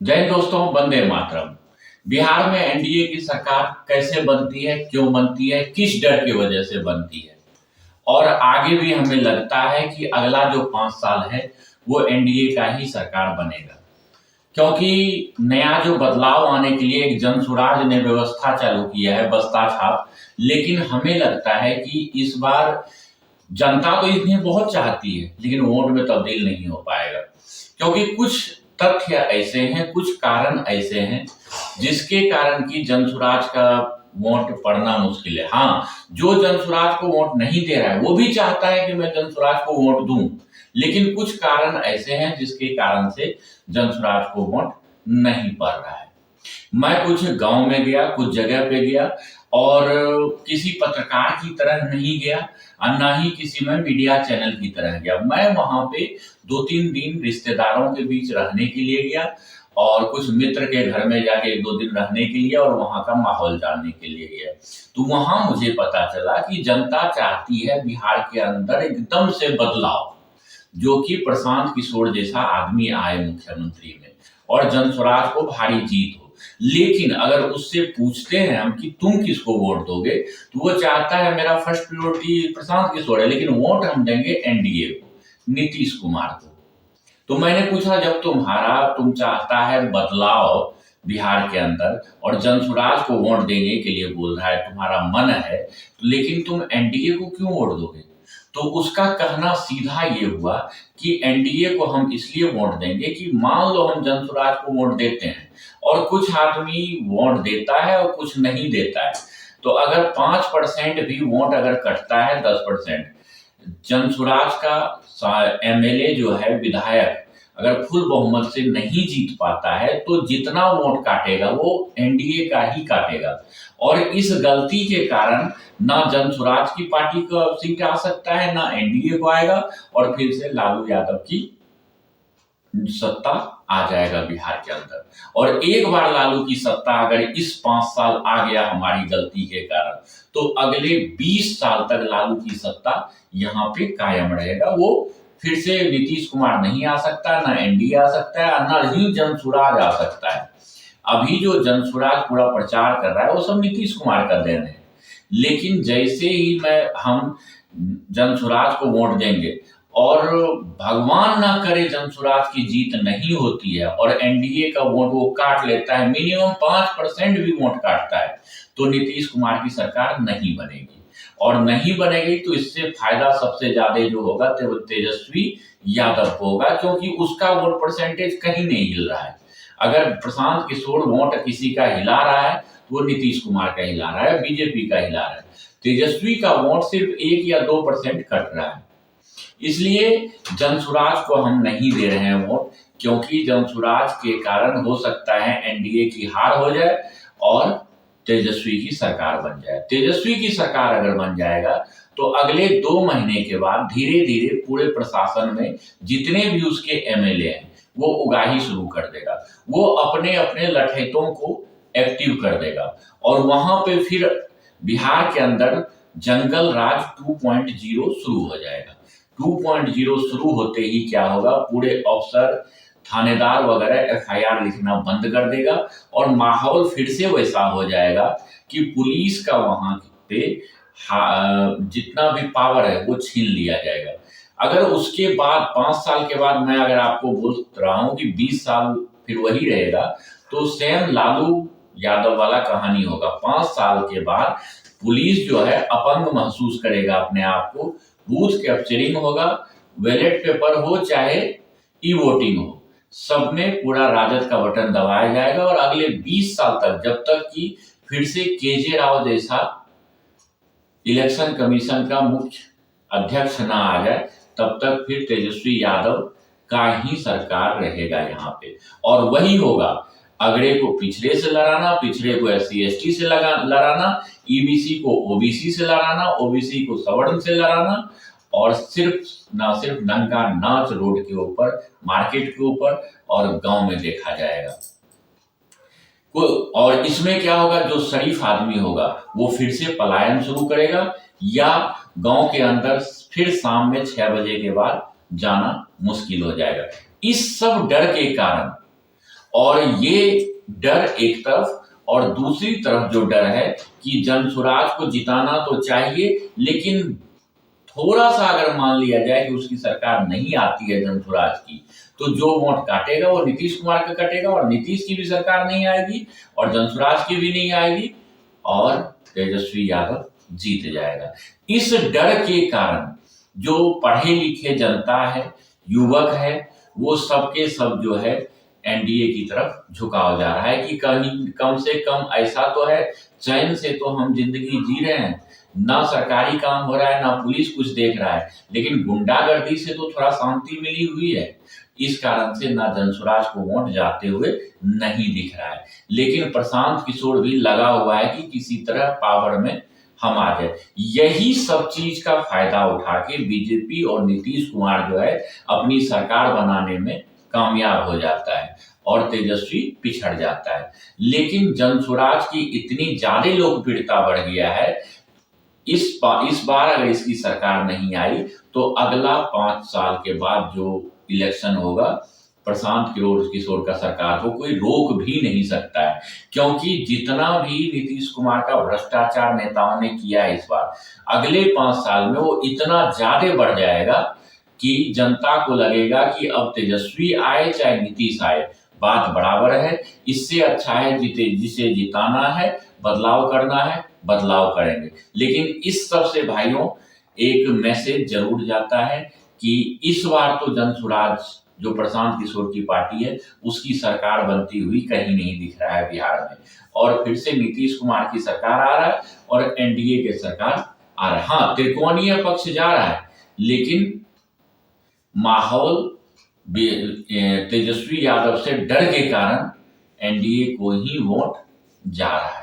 जय हिंद दोस्तों, वंदे मातरम। बिहार में एनडीए की सरकार कैसे बनती है, क्यों बनती है, किस डर की वजह से बनती है और आगे भी हमें लगता है कि अगला जो 5 साल है वो एनडीए का ही सरकार बनेगा। क्योंकि नया जो बदलाव आने के लिए एक जनसुराज ने व्यवस्था चालू किया है, बस्ता छाप। लेकिन हमें लगता है कि इस बार जनता तो इन्हें बहुत चाहती है, लेकिन वोट में तब्दील नहीं हो पाएगा। क्योंकि कुछ तथ्य ऐसे हैं, कुछ कारण ऐसे हैं जिसके कारण कि जनसुराज का वोट पड़ना मुश्किल है। हाँ, जो जनसुराज को वोट नहीं दे रहा है वो भी चाहता है कि मैं जनसुराज को वोट दूं, लेकिन कुछ कारण ऐसे हैं जिसके कारण से जनसुराज को वोट नहीं पड़ रहा है। मैं कुछ गांव में गया, कुछ जगह पे गया और किसी पत्रकार की तरह नहीं गया और ना ही किसी में मीडिया चैनल की तरह गया। मैं वहां पे 2-3 दिन रिश्तेदारों के बीच रहने के लिए गया और कुछ मित्र के घर में जाके 1-2 दिन रहने के लिए और वहां का माहौल जानने के लिए गया। तो वहां मुझे पता चला कि जनता चाहती है बिहार के अंदर एकदम से बदलाव, जो कि प्रशांत किशोर जैसा आदमी आए मुख्यमंत्री में और जनस्वराज को भारी जीत हो। लेकिन अगर उससे पूछते हैं हम कि तुम किसको वोट दोगे, तो वो चाहता है मेरा फर्स्ट प्रायोरिटी प्रशांत किशोर है, लेकिन वोट हम देंगे एनडीए को, नीतीश कुमार को। तो मैंने पूछा, जब तुम चाहता है बदलाव बिहार के अंदर और जनसुराज को वोट देने के लिए बोल रहा है, तुम्हारा मन है, तो लेकिन तुम एनडीए को क्यों वोट दोगे? तो उसका कहना सीधा ये हुआ कि एनडीए को हम इसलिए वोट देंगे कि मान लो हम जनसुराज को वोट देते हैं और कुछ आदमी वोट देता है और कुछ नहीं देता है, तो अगर 5% भी वोट अगर कटता है, 10%, जनसुराज का एमएलए जो है, विधायक, अगर फुल बहुमत से नहीं जीत पाता है तो जितना वोट काटेगा वो एनडीए का ही काटेगा। और इस गलती के कारण ना जनसुराज की पार्टी का सीट आ सकता है, ना एनडीए को आएगा और फिर से लालू यादव की सत्ता आ जाएगा बिहार के अंदर। और एक बार लालू की सत्ता अगर इस 5 साल आ गया हमारी गलती के कारण, तो अगले 20 साल तक लालू की सत्ता यहाँ पे कायम रहेगा। वो फिर से नीतीश कुमार नहीं आ सकता, ना एनडीए आ सकता है, ना ही जनसुराज आ सकता है। अभी जो जनसुराज पूरा प्रचार कर रहा है वो सब नीतीश कुमार का देन है। लेकिन जैसे ही हम जनसुराज को वोट देंगे और भगवान ना करे जनसुराज की जीत नहीं होती है और एनडीए का वोट वो काट लेता है, मिनिमम 5% भी वोट काटता है, तो नीतीश कुमार की सरकार नहीं बनेगी। और नहीं बनेगी तो इससे फायदा सबसे ज्यादा जो होगा वो तेजस्वी यादव को होगा, क्योंकि उसका वोट परसेंटेज कहीं नहीं हिल रहा है। अगर प्रशांत किशोर वोट किसी का हिला रहा है तो वो नीतीश कुमार का हिला रहा है, बीजेपी का हिला रहा है। तेजस्वी का वोट सिर्फ 1 या 2% कट रहा है। इसलिए जनसुराज को हम नहीं दे रहे हैं वोट, क्योंकि जनसुराज के कारण हो सकता है एनडीए की हार हो जाए और तेजस्वी की सरकार बन जाए। तेजस्वी की सरकार अगर बन जाएगा तो अगले 2 महीने के बाद धीरे धीरे पूरे प्रशासन में जितने भी उसके एमएलए हैं वो उगाही शुरू कर देगा। वो अपने अपने लठैतों को एक्टिव कर देगा और वहां पे फिर बिहार के अंदर जंगल राज 2.0 शुरू हो जाएगा। 2.0 शुरू होते ही क्या होगा, पूरे अफसर, थानेदार वगैरह एफआईआर लिखना बंद कर देगा और माहौल फिर से वैसा हो जाएगा कि पुलिस का वहां पे जितना भी पावर है वो छीन लिया जाएगा। अगर उसके बाद 5 साल के बाद मैं अगर आपको बोल रहा हूं कि 20 साल फिर वही रहेगा, तो सेम लालू यादव वाला कहानी होगा। 5 साल के बाद पुलिस जो है अपंग महसूस करेगा अपने आप को, बूथ कैप्चरिंग होगा, बैलेट पेपर हो चाहे ई वोटिंग हो, सब में पूरा राजद का बटन दबाया जाएगा और अगले 20 साल तक, जब तक कि फिर से केजे राव जैसा इलेक्शन कमीशन का मुख्य अध्यक्ष ना आ जाए, तब तक फिर तेजस्वी यादव का ही सरकार रहेगा यहाँ पे। और वही होगा, अगड़े को पिछड़े से लड़ाना, पिछड़े को एससी एसटी से लड़ाना, ईबीसी को ओबीसी से लड़ाना, ओबीसी को सवर्ण से लड़ाना, और सिर्फ नंगा नाच रोड के ऊपर, मार्केट के ऊपर और गांव में देखा जाएगा। और इसमें क्या होगा, जो शरीफ आदमी होगा वो फिर से पलायन शुरू करेगा या गांव के अंदर फिर शाम में 6 बजे के बाद जाना मुश्किल हो जाएगा। इस सब डर के कारण और ये डर एक तरफ, और दूसरी तरफ जो डर है कि जनसुराज को जिताना तो चाहिए, लेकिन थोड़ा सा अगर मान लिया जाए कि उसकी सरकार नहीं आती है जनसुराज की, तो जो वोट काटेगा वो नीतीश कुमार का कटेगा, और नीतीश की भी सरकार नहीं आएगी और जनसुराज की भी नहीं आएगी, और तेजस्वी यादव जीत जाएगा। इस डर के कारण जो पढ़े लिखे जनता है, युवक है, वो सबके सब जो है एनडीए की तरफ झुकाव जा रहा है कि कहीं कम से कम ऐसा तो है, चैन से तो हम जिंदगी जी रहे हैं, ना सरकारी काम हो रहा है, ना पुलिस कुछ देख रहा है, लेकिन गुंडागर्दी से तो थोड़ा शांति मिली हुई है। इस कारण से ना जनसुराज को वोट जाते हुए नहीं दिख रहा है, लेकिन प्रशांत किशोर भी लगा हुआ है कि किसी तरह पावर में हम आ जाए। यही सब चीज का फायदा उठा के बीजेपी और नीतीश कुमार जो है अपनी सरकार बनाने में कामयाब हो जाता है और तेजस्वी पिछड़ जाता है। लेकिन जनसुराज की इतनी ज्यादा लोकप्रियता बढ़ गया है, इस बार अगर इसकी सरकार नहीं आई तो अगला 5 साल के बाद जो इलेक्शन होगा, प्रशांत किशोर का सरकार को कोई रोक भी नहीं सकता है, क्योंकि जितना भी नीतीश कुमार का भ्रष्टाचार नेताओं ने किया है इस बार, अगले 5 साल में वो इतना ज्यादा बढ़ जाएगा कि जनता को लगेगा कि अब तेजस्वी आए चाहे नीतीश आए, बात बराबर है। इससे अच्छा है जिसे जिताना है, बदलाव करना है, बदलाव करेंगे। लेकिन इस सब से भाइयों एक मैसेज जरूर जाता है कि इस बार तो जनसुराज जो प्रशांत किशोर की पार्टी है उसकी सरकार बनती हुई कहीं नहीं दिख रहा है बिहार में, और फिर से नीतीश कुमार की सरकार आ रहा है और एनडीए के सरकार आ रहा है। हाँ, त्रिकोणीय पक्ष जा रहा है, लेकिन माहौल तेजस्वी यादव से डर के कारण एनडीए को ही वोट जा रहा है।